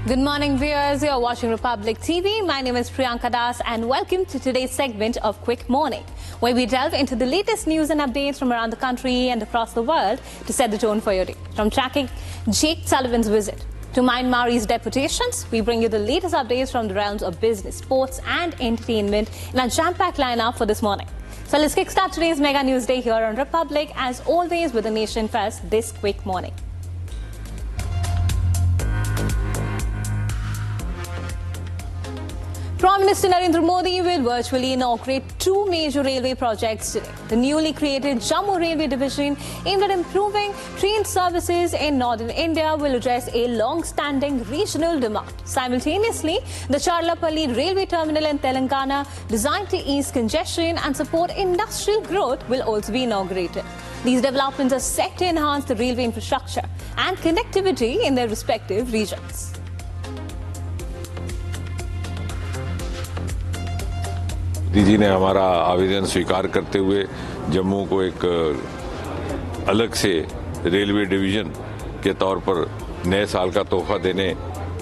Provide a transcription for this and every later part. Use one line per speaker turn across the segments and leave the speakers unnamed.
Good morning, viewers. You are watching Republic TV. My name is Priyanka Das and welcome to today's segment of Quick Morning, where we delve into the latest news and updates from around the country and across the world to set the tone for your day. From tracking Jake Sullivan's visit to Myanmar's deputations, we bring you the latest updates from the realms of business, sports and entertainment in our jam-packed lineup for this morning. So let's kickstart today's Mega News Day here on Republic, as always with the nation first this quick morning. Prime Minister Narendra Modi will virtually inaugurate two major railway projects today. The newly created Jammu Railway Division, aimed at improving train services in northern India, will address a long-standing regional demand. Simultaneously, the Charlapalli Railway Terminal in Telangana, designed to ease congestion and support industrial growth, will also be inaugurated. These developments are set to enhance the railway infrastructure and connectivity in their respective regions.
जी ने हमारा आवेदन स्वीकार करते हुए जम्मू को एक अलग से रेलवे डिवीजन के तौर पर नए साल का तोहफा देने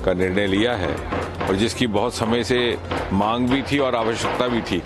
का निर्णय लिया है और जिसकी बहुत समय से मांग भी थी और आवश्यकता भी थी।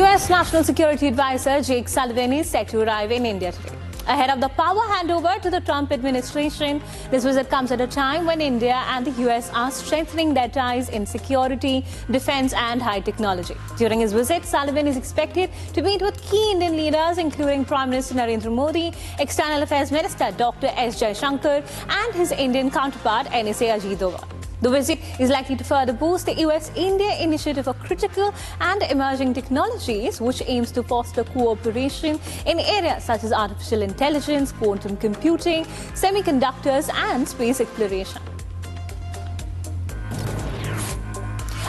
US National Security Advisor Jake Sullivan is set to arrive in India today. Ahead of the power handover to the Trump administration, this visit comes at a time when India and the US are strengthening their ties in security, defense and high technology. During his visit, Sullivan is expected to meet with key Indian leaders, including Prime Minister Narendra Modi, External Affairs Minister Dr. S. Jaishankar and his Indian counterpart NSA Ajit Doval. The visit is likely to further boost the US-India initiative for critical and emerging technologies, which aims to foster cooperation in areas such as artificial intelligence, quantum computing, semiconductors and space exploration.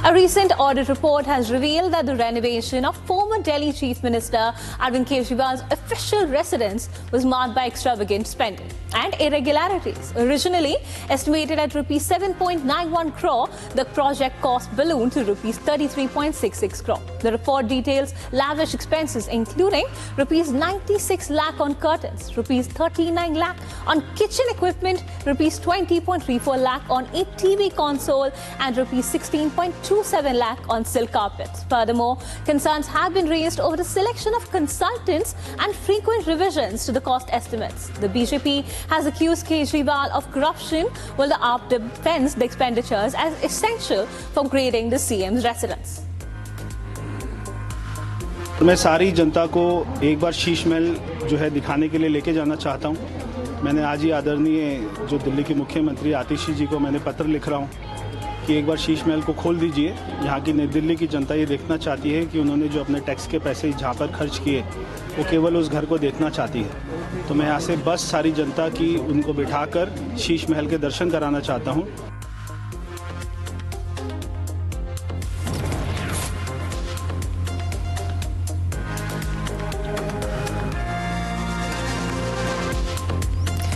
A recent audit report has revealed that the renovation of former Delhi Chief Minister Arvind Kejriwal's official residence was marked by extravagant spending and irregularities. Originally estimated at rupees 7.91 crore, the project cost ballooned to rupees 33.66 crore. The report details lavish expenses including rupees 96 lakh on curtains, rupees 39 lakh on kitchen equipment, rupees 20.34 lakh on a TV console and rupees 16.27 lakh on silk carpets. Furthermore, concerns have been raised over the selection of consultants and frequent revisions to the cost estimates. The BJP has accused Kejriwal of corruption, while the AAP defends the expenditures as essential for upgrading the CM's residence.
मैं सारी जनता को एक बार शीश महल जो है दिखाने के लिए लेके जाना चाहता हूं। मैंने आज ही आदरणीय जो दिल्ली के मुख्यमंत्री आतिशी जी को मैंने पत्र लिख रहा हूं कि एक बार शीश महल को खोल दीजिए। यहाँ की नई दिल्ली की जनता ये देखना चाहती है कि उन्होंने जो अपने टैक्स के पैसे जहाँ पर खर्च किए वो केवल उस घर को देखना चाहती है। तो मैं यहाँ से बस सारी जनता की उनको बिठाकर शीश महल के दर्शन कराना चाहता हूँ।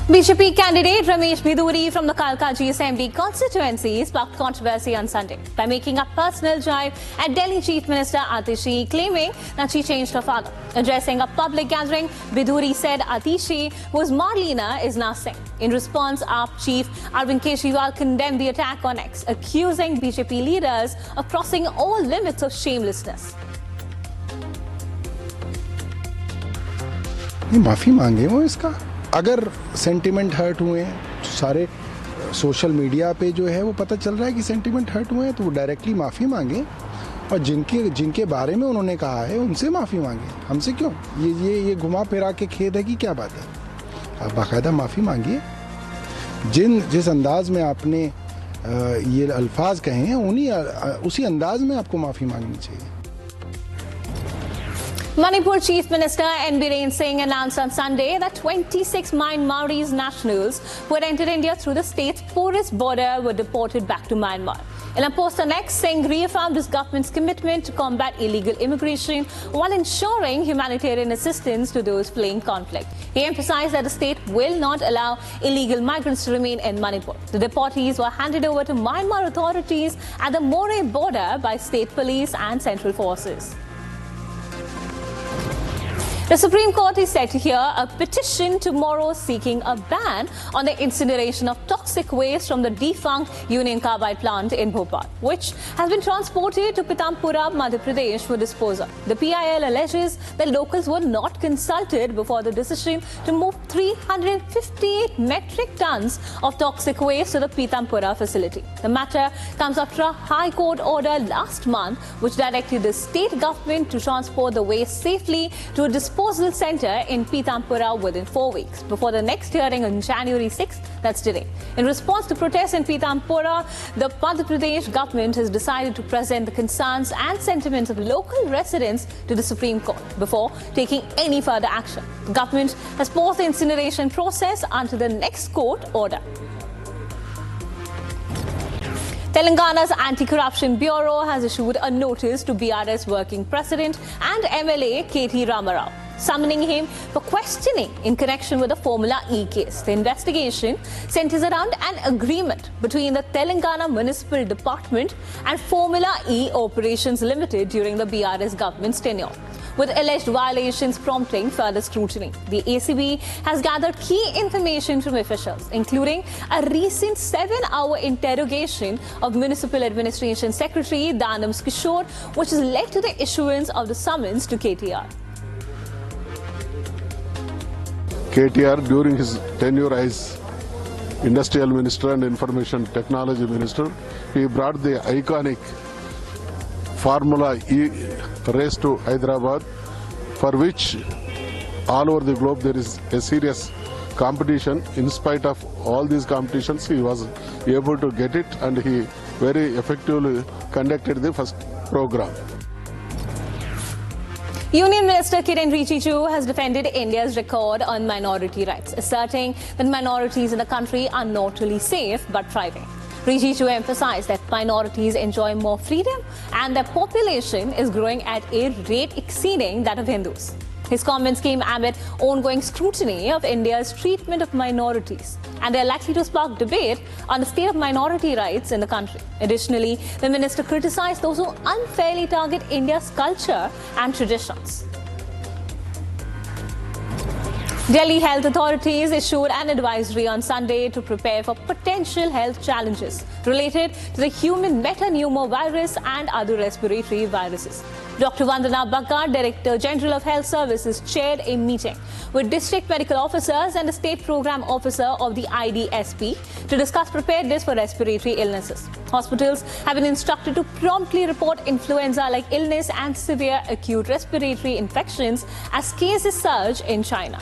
BJP candidate Ramesh Biduri from the Kalkaji Assembly constituency sparked controversy on Sunday by making a personal jibe at Delhi Chief Minister Atishi, claiming that she changed her father. Addressing a public gathering, Biduri said Atishi, whose Marlena is now Singh. In response, AAP Chief Arvind Kejriwal condemned the attack on X, accusing BJP leaders of crossing all limits of shamelessness.
माफी मांगे वो इसका। अगर sentiment hurt हुए हैं तो सारे social media पे जो है वो पता चल रहा है कि सेंटिमेंट हर्ट हुए हैं, तो वो डायरेक्टली माफ़ी मांगे और जिनके बारे में उन्होंने कहा है उनसे माफ़ी मांगे। हमसे क्यों? ये घुमा फिरा के खेद है कि क्या बात है? आप बाकायदा माफ़ी मांगिए। जिस अंदाज में आपने ये अल्फाज कहे हैं उसी अंदाज में आपको माफ़ी मांगनी चाहिए।
Manipur Chief Minister N.B. Biren Singh announced on Sunday that 26 Myanmarese nationals who had entered India through the state's porous border were deported back to Myanmar. In a post on X, Singh reaffirmed his government's commitment to combat illegal immigration while ensuring humanitarian assistance to those fleeing conflict. He emphasized that the state will not allow illegal migrants to remain in Manipur. The deportees were handed over to Myanmar authorities at the Moreh border by state police and central forces. The Supreme Court is set to hear a petition tomorrow seeking a ban on the incineration of toxic waste from the defunct Union Carbide plant in Bhopal, which has been transported to Pitampura, Madhya Pradesh for disposal. The PIL alleges that locals were not consulted before the decision to move 358 metric tons of toxic waste to the Pitampura facility. The matter comes after a High Court order last month which directed the state government to transport the waste safely to a disposal centre in Pitampura within 4 weeks before the next hearing on January 6th, that's today. In response to protests in Pitampura, the Madhya Pradesh government has decided to present the concerns and sentiments of local residents to the Supreme Court before taking any further action. The government has paused the incineration process until the next court order. Telangana's Anti-Corruption Bureau has issued a notice to BRS Working President and MLA KT Ramarao, summoning him for questioning in connection with the Formula E case. The investigation centers around an agreement between the Telangana Municipal Department and Formula E Operations Limited during the BRS government's tenure, with alleged violations prompting further scrutiny. The ACB has gathered key information from officials, including a recent 7-hour interrogation of Municipal Administration Secretary Danam Kishore, which has led to the issuance of the summons to KTR.
KTR, during his tenure as Industrial Minister and Information Technology Minister, he brought the iconic Formula E race to Hyderabad, for which all over the globe there is a serious competition. In spite of all these competitions, he was able to get it, and he very effectively conducted the first program.
Union Minister Kiren Rijiju has defended India's record on minority rights, asserting that minorities in the country are not only safe but thriving. Rijiju emphasized that minorities enjoy more freedom and their population is growing at a rate exceeding that of Hindus. His comments came amid ongoing scrutiny of India's treatment of minorities, and they are likely to spark debate on the state of minority rights in the country. Additionally, the minister criticized those who unfairly target India's culture and traditions. Delhi health authorities issued an advisory on Sunday to prepare for potential health challenges related to the human metapneumovirus and other respiratory viruses. Dr. Vandana Bagga, Director General of Health Services, chaired a meeting with district medical officers and the state program officer of the IDSP to discuss preparedness for respiratory illnesses. Hospitals have been instructed to promptly report influenza-like illness and severe acute respiratory infections as cases surge in China.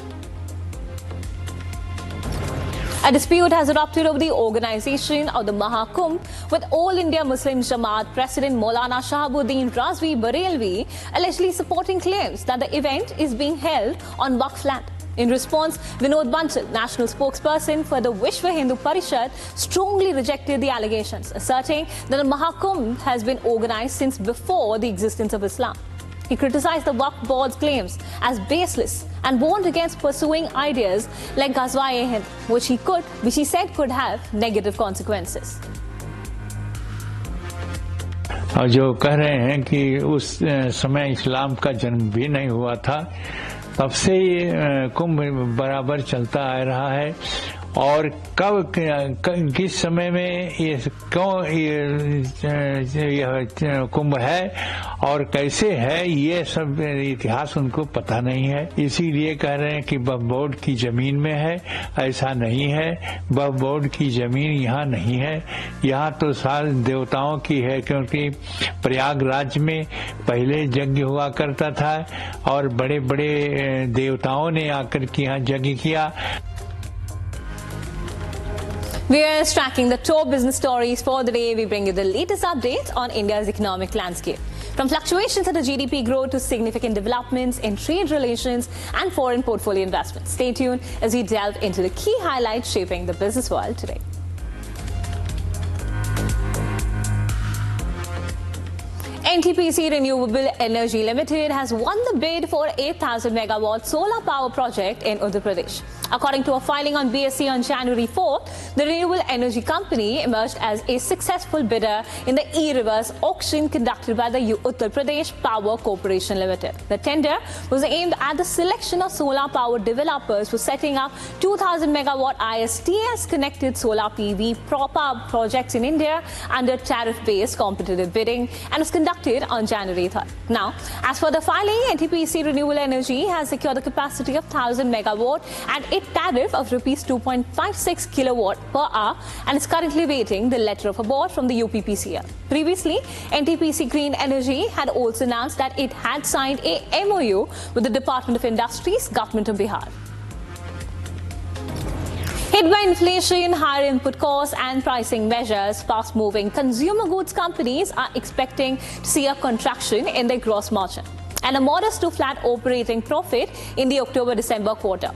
A dispute has erupted over the organization of the Mahakumbh, with All India Muslim Jamaat President Maulana Shahabuddin Razvi Barelvi allegedly supporting claims that the event is being held on Waqf land. In response, Vinod Bansal, national spokesperson for the Vishwa Hindu Parishad, strongly rejected the allegations, asserting that the Mahakumbh has been organized since before the existence of Islam. He criticized the Waqf board's claims as baseless and warned against pursuing ideas like Ghazwa-e-Hind, which he said could have negative consequences.
और जो कह रहे हैं कि उस समय इस्लाम का जन्म भी नहीं हुआ था, तब से ये कुंभ बराबर चलता आ रहा है, और कब किस समय में ये क्यों यह कुंभ है और कैसे है, ये सब इतिहास उनको पता नहीं है। इसीलिए कह रहे हैं कि वक्फ बोर्ड की जमीन में है, ऐसा नहीं है। वक्फ बोर्ड की जमीन यहाँ नहीं है, यहाँ तो सारे देवताओं की है, क्योंकि प्रयागराज में पहले यज्ञ हुआ करता था और बड़े बड़े देवताओं ने आकर के यहाँ यज्ञ किया।
We are tracking the top business stories for the day. We bring you the latest updates on India's economic landscape. From fluctuations in the GDP growth to significant developments in trade relations and foreign portfolio investments. Stay tuned as we delve into the key highlights shaping the business world today. NTPC Renewable Energy Limited has won the bid for 8,000 megawatt solar power project in Uttar Pradesh. According to a filing on BSE on January 4th, the renewable energy company emerged as a successful bidder in the e-reverse auction conducted by the Uttar Pradesh Power Corporation Limited. The tender was aimed at the selection of solar power developers for setting up 2,000 megawatt ISTS connected solar PV power projects in India under tariff-based competitive bidding and was conducted on January 3rd. Now, as for the filing, NTPC Renewable Energy has secured the capacity of 1,000 megawatt at a tariff of rupees 2.56 kilowatt per hour and is currently waiting the letter of award from the UPPCL. Previously, NTPC Green Energy had also announced that it had signed a MOU with the Department of Industries, Government of Bihar. Hit by inflation, higher input costs and pricing measures, fast-moving consumer goods companies are expecting to see a contraction in their gross margin and a modest to flat operating profit in the October-December quarter.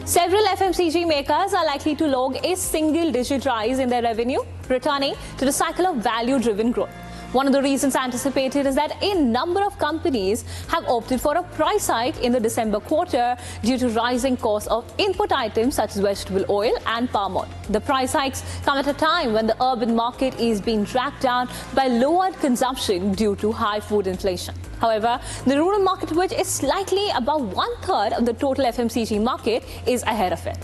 Several FMCG makers are likely to log a single-digit rise in their revenue, returning to the cycle of value-driven growth. One of the reasons anticipated is that a number of companies have opted for a price hike in the December quarter due to rising costs of input items such as vegetable oil and palm oil. The price hikes come at a time when the urban market is being dragged down by lowered consumption due to high food inflation. However, the rural market, which is slightly above one-third of the total FMCG market, is ahead of it.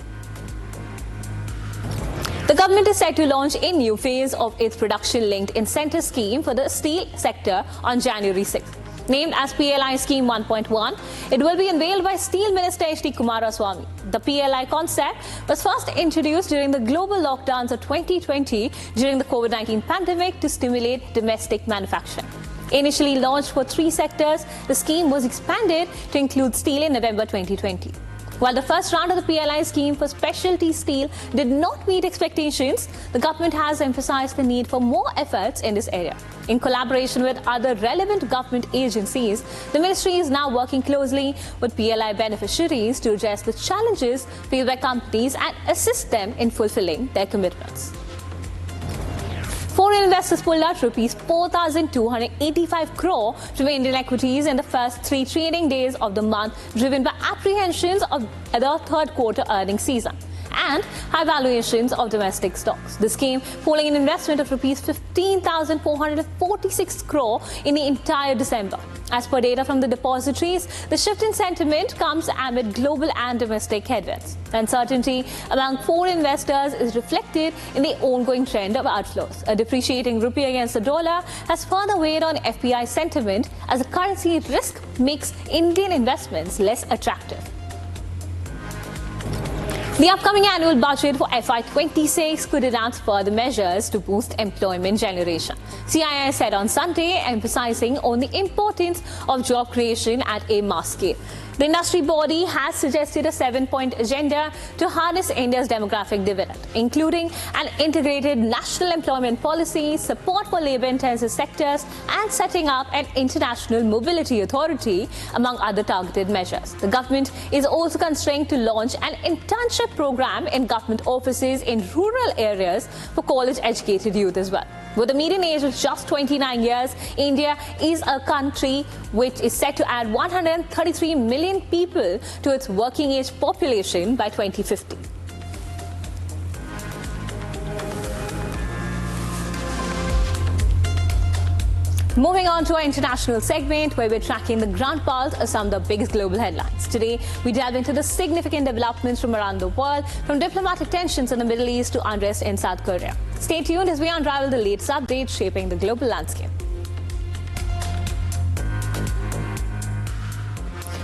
The government is set to launch a new phase of its production-linked incentive scheme for the steel sector on January 6th. Named as PLI Scheme 1.1, it will be unveiled by Steel Minister Goswami. The PLI concept was first introduced during the global lockdowns of 2020 during the COVID-19 pandemic to stimulate domestic manufacturing. Initially launched for 3 sectors, the scheme was expanded to include steel in November 2020. While the first round of the PLI scheme for specialty steel did not meet expectations, the government has emphasized the need for more efforts in this area. In collaboration with other relevant government agencies, the ministry is now working closely with PLI beneficiaries to address the challenges faced by companies and assist them in fulfilling their commitments. Foreign investors pulled out rupees 4,285 crore from Indian equities in the first 3 trading days of the month, driven by apprehensions of the third quarter earnings season and high valuations of domestic stocks. This came following an investment of rupees 15,446 crore in the entire December. As per data from the depositories, the shift in sentiment comes amid global and domestic headwinds. Uncertainty among foreign investors is reflected in the ongoing trend of outflows. A depreciating rupee against the dollar has further weighed on FPI sentiment as the currency risk makes Indian investments less attractive. The upcoming annual budget for FY26 could announce further measures to boost employment generation. CII said on Sunday, emphasizing on the importance of job creation at a mass scale. The industry body has suggested a 7-point agenda to harness India's demographic dividend, including an integrated national employment policy, support for labor-intensive sectors, and setting up an international mobility authority, among other targeted measures. The government is also constrained to launch an internship program in government offices in rural areas for college-educated youth as well. With a median age of just 29 years, India is a country which is set to add 133 million people to its working age population by 2050. Moving on to our international segment, where we're tracking the ground pulse of some of the biggest global headlines. Today, we delve into the significant developments from around the world, from diplomatic tensions in the Middle East to unrest in South Korea. Stay tuned as we unravel the latest updates shaping the global landscape.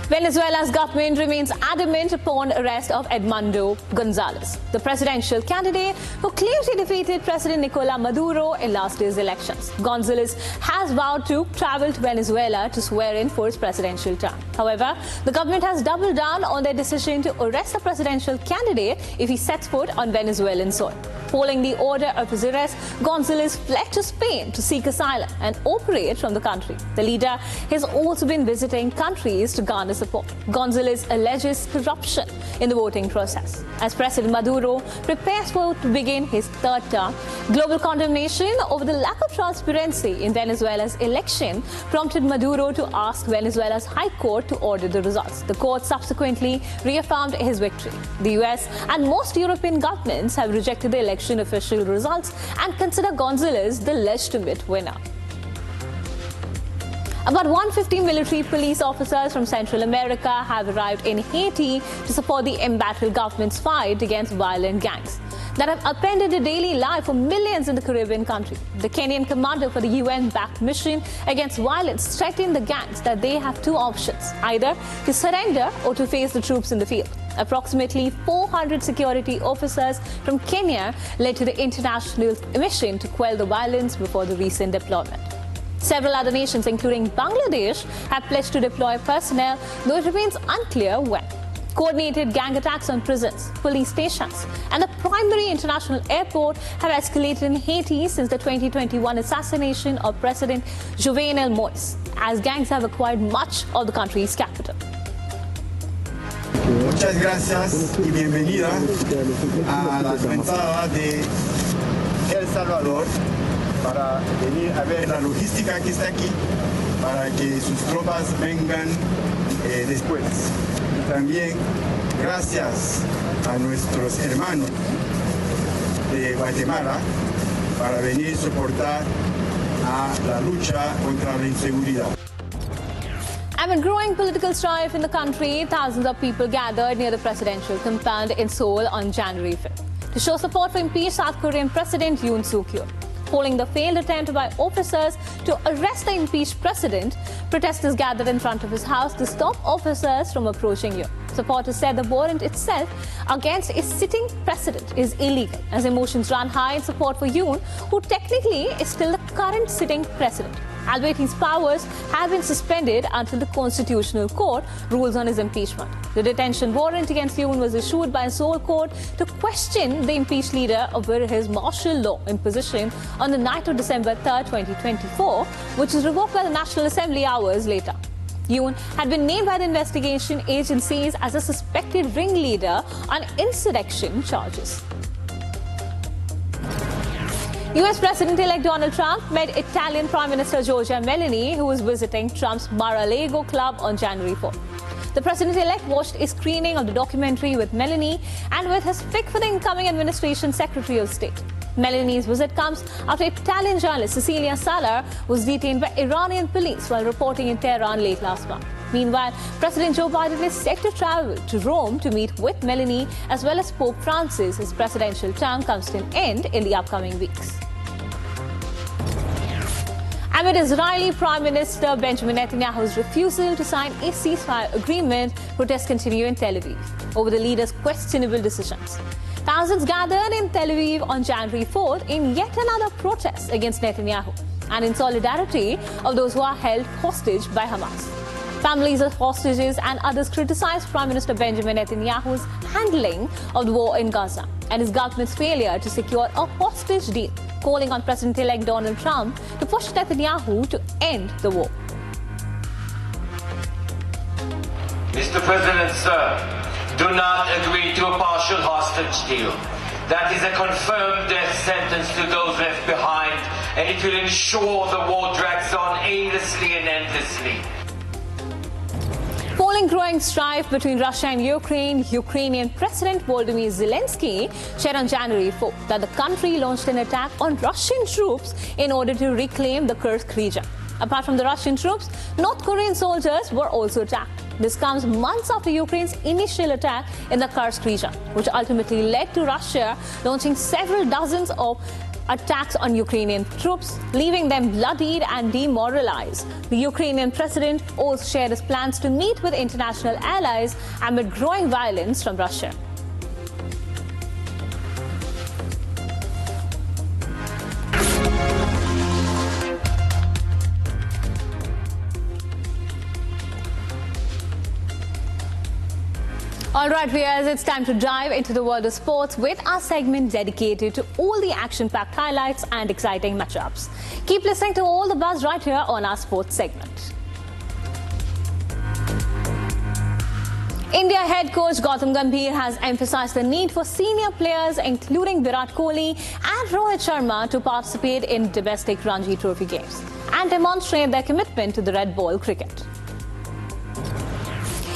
Venezuela's government remains adamant upon arrest of Edmundo Gonzalez, the presidential candidate who claims he defeated President Nicolas Maduro in last year's elections. Gonzalez has vowed to travel to Venezuela to swear in for his presidential term. However, the government has doubled down on their decision to arrest the presidential candidate if he sets foot on Venezuelan soil. Following the order of his arrest, Gonzalez fled to Spain to seek asylum and operate from the country. The leader has also been visiting countries to garner support. Gonzalez alleges corruption in the voting process. As President Maduro prepares to begin his third term, global condemnation over the lack of transparency in Venezuela's election prompted Maduro to ask Venezuela's High Court to order the results. The court subsequently reaffirmed his victory. The US and most European governments have rejected the election official results and consider Gonzalez the legitimate winner. About 150 military police officers from Central America have arrived in Haiti to support the embattled government's fight against violent gangs that have upended the daily life for millions in the Caribbean country. The Kenyan commander for the UN-backed mission against violence threatened the gangs that they have two options, either to surrender or to face the troops in the field. Approximately 400 security officers from Kenya led to the international mission to quell the violence before the recent deployment. Several other nations, including Bangladesh, have pledged to deploy personnel, though it remains unclear when. Coordinated gang attacks on prisons, police stations, and the primary international airport have escalated in Haiti since the 2021 assassination of President Jovenel Moïse, as gangs have acquired much of the country's capital.
Muchas gracias y bienvenida a la embajada de El Salvador para venir a ver la logística que está aquí para que sus tropas vengan después. Y también gracias a nuestros hermanos de Guatemala para venir a soportar a la lucha contra la inseguridad.
Amid growing political strife in the country, thousands of people gathered near the presidential compound in Seoul on January 5th to show support for impeached South Korean President Yoon Suk-yeol. Following the failed attempt by officers to arrest the impeached president, protesters gathered in front of his house to stop officers from approaching Yoon. Supporters said the warrant itself against a sitting president is illegal, as emotions run high in support for Yoon, who technically is still the current sitting president, albeit his powers have been suspended until the Constitutional Court rules on his impeachment. The detention warrant against Yoon was issued by a Seoul court to question the impeached leader over his martial law imposition on the night of December 3, 2024, which was revoked by the National Assembly hours later. Yoon had been named by the investigation agencies as a suspected ringleader on insurrection charges. US President-elect Donald Trump met Italian Prime Minister Giorgia Meloni, who was visiting Trump's Mar-a-Lago club on January 4. The President-elect watched a screening of the documentary with Meloni and with his pick for the incoming administration Secretary of State. Meloni's visit comes after Italian journalist Cecilia Salar was detained by Iranian police while reporting in Tehran late last month. Meanwhile, President Joe Biden is set to travel to Rome to meet with Meloni as well as Pope Francis. His presidential term comes to an end in the upcoming weeks. Amid Israeli Prime Minister Benjamin Netanyahu's refusal to sign a ceasefire agreement, protests continue in Tel Aviv over the leader's questionable decisions. Thousands gathered in Tel Aviv on January 4th in yet another protest against Netanyahu and in solidarity of those who are held hostage by Hamas. Families of hostages and others criticized Prime Minister Benjamin Netanyahu's handling of the war in Gaza and his government's failure to secure a hostage deal, calling on President-elect Donald Trump to push Netanyahu to end the war.
Mr. President, sir, do not agree to a partial hostage deal. That is a confirmed death sentence to those left behind, and it will ensure the war drags on aimlessly and endlessly.
Following growing strife between Russia and Ukraine, Ukrainian President Volodymyr Zelensky said on January 4 that the country launched an attack on Russian troops in order to reclaim the Kursk region. Apart from the Russian troops, North Korean soldiers were also attacked. This comes months after Ukraine's initial attack in the Kursk region, which ultimately led to Russia launching several dozens of attacks on Ukrainian troops, leaving them bloodied and demoralized. The Ukrainian president also shared his plans to meet with international allies amid growing violence from Russia. All right, viewers, it's time to dive into the world of sports with our segment dedicated to all the action-packed highlights and exciting matchups. Keep listening to all the buzz right here on our sports segment. India head coach Gautam Gambhir has emphasized the need for senior players including Virat Kohli and Rohit Sharma to participate in domestic Ranji Trophy games and demonstrate their commitment to the red ball cricket.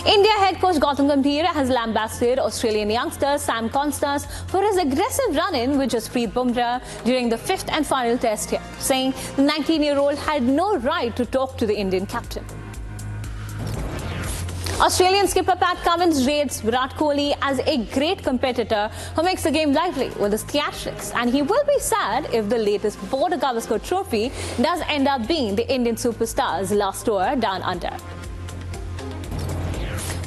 India head coach Gautam Gambhir has lambasted Australian youngster Sam Constance for his aggressive run-in with Jasprit Bumrah during the fifth and final test here, saying the 19-year-old had no right to talk to the Indian captain. Australian skipper Pat Cummins rates Virat Kohli as a great competitor who makes the game lively with his theatrics, and he will be sad if the latest Border Gavaskar trophy does end up being the Indian superstar's last tour down under.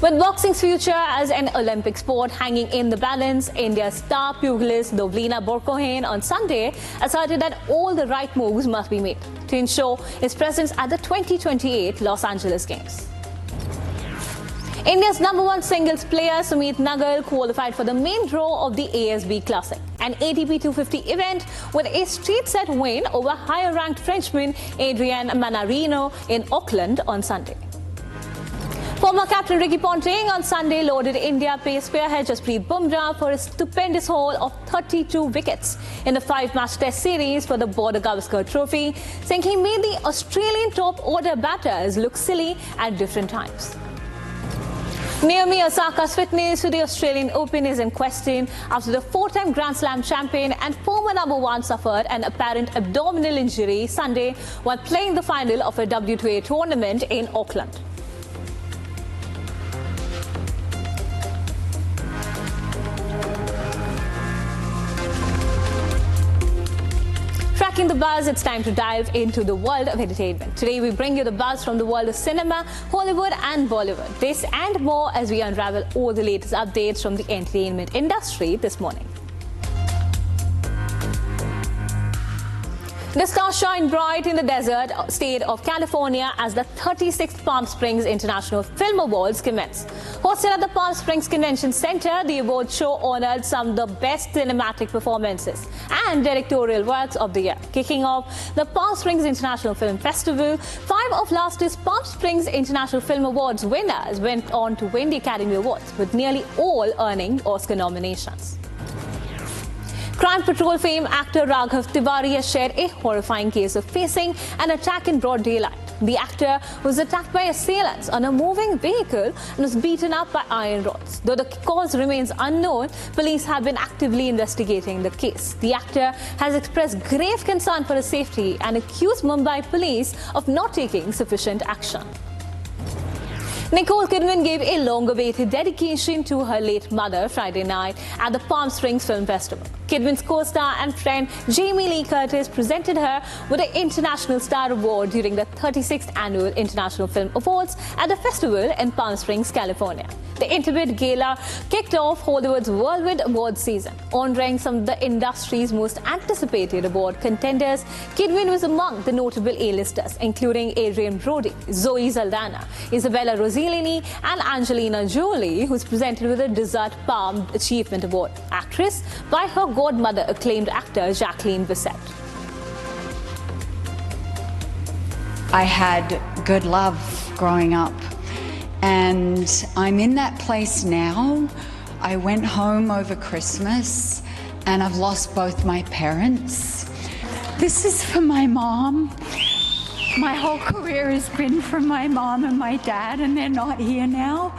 With boxing's future as an Olympic sport hanging in the balance, India's star pugilist Dovlina Borgohain on Sunday asserted that all the right moves must be made to ensure his presence at the 2028 Los Angeles Games. India's #1 singles player Sumit Nagal qualified for the main draw of the ASB Classic, an ATP 250 event with a straight set win over higher-ranked Frenchman Adrien Manarino in Auckland on Sunday. Former captain Ricky Ponting on Sunday lauded India pace spearhead Jasprit Bumrah for his stupendous haul of 32 wickets in the 5-match test series for the Border Gavaskar trophy, saying he made the Australian top-order batters look silly at different times. Naomi Osaka's fitness to the Australian Open is in question after the 4-time Grand Slam champion and former #1 suffered an apparent abdominal injury Sunday while playing the final of a WTA tournament in Auckland. Tracking the buzz, it's time to dive into the world of entertainment. Today we bring you the buzz from the world of cinema, Hollywood and Bollywood. This and more as we unravel all the latest updates from the entertainment industry this morning. The stars shine bright in the desert state of California as the 36th Palm Springs International Film Awards commence. Hosted at the Palm Springs Convention Center, the award show honored some of the best cinematic performances and directorial works of the year. Kicking off the Palm Springs International Film Festival, 5 of last year's Palm Springs International Film Awards winners went on to win the Academy Awards, with nearly all earning Oscar nominations. Crime Patrol fame actor Raghav Tiwari has shared a horrifying case of facing an attack in broad daylight. The actor was attacked by assailants on a moving vehicle and was beaten up by iron rods. Though the cause remains unknown, police have been actively investigating the case. The actor has expressed grave concern for his safety and accused Mumbai police of not taking sufficient action. Nicole Kidman gave a long-awaited dedication to her late mother Friday night at the Palm Springs Film Festival. Kidman's co-star and friend Jamie Lee Curtis presented her with an International Star Award during the 36th Annual International Film Awards at the festival in Palm Springs, California. The intimate gala kicked off Hollywood's whirlwind awards season, honoring some of the industry's most anticipated award contenders. Kidman was among the notable A-listers, including Adrian Brody, Zoe Saldana, Isabella Rossellini, and Angelina Jolie, who's presented with a Desert Palm Achievement Award. Actress by her godmother, acclaimed actor Jacqueline Bisset.
I had good love growing up, and I'm in that place now. I went home over Christmas and I've lost both my parents. This is for my mom. My whole career has been from my mom and my dad, and they're not here now.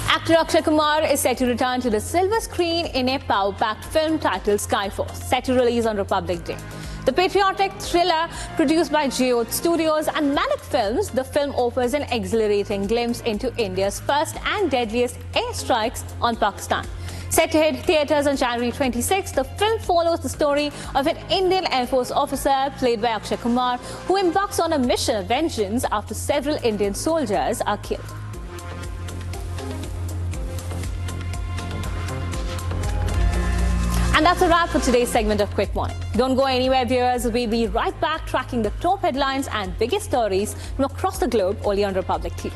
Actor Akshay Kumar is set to return to the silver screen in a power-packed film titled Skyforce, set to release on Republic Day. The patriotic thriller produced by Geode Studios and Manic Films, the film offers an exhilarating glimpse into India's first and deadliest airstrikes on Pakistan. Set to hit theatres on January 26, the film follows the story of an Indian Air Force officer played by Akshay Kumar who embarks on a mission of vengeance after several Indian soldiers are killed. And that's a wrap for today's segment of Quick Morning. Don't go anywhere, viewers. We'll be right back tracking the top headlines and biggest stories from across the globe, only on Republic TV.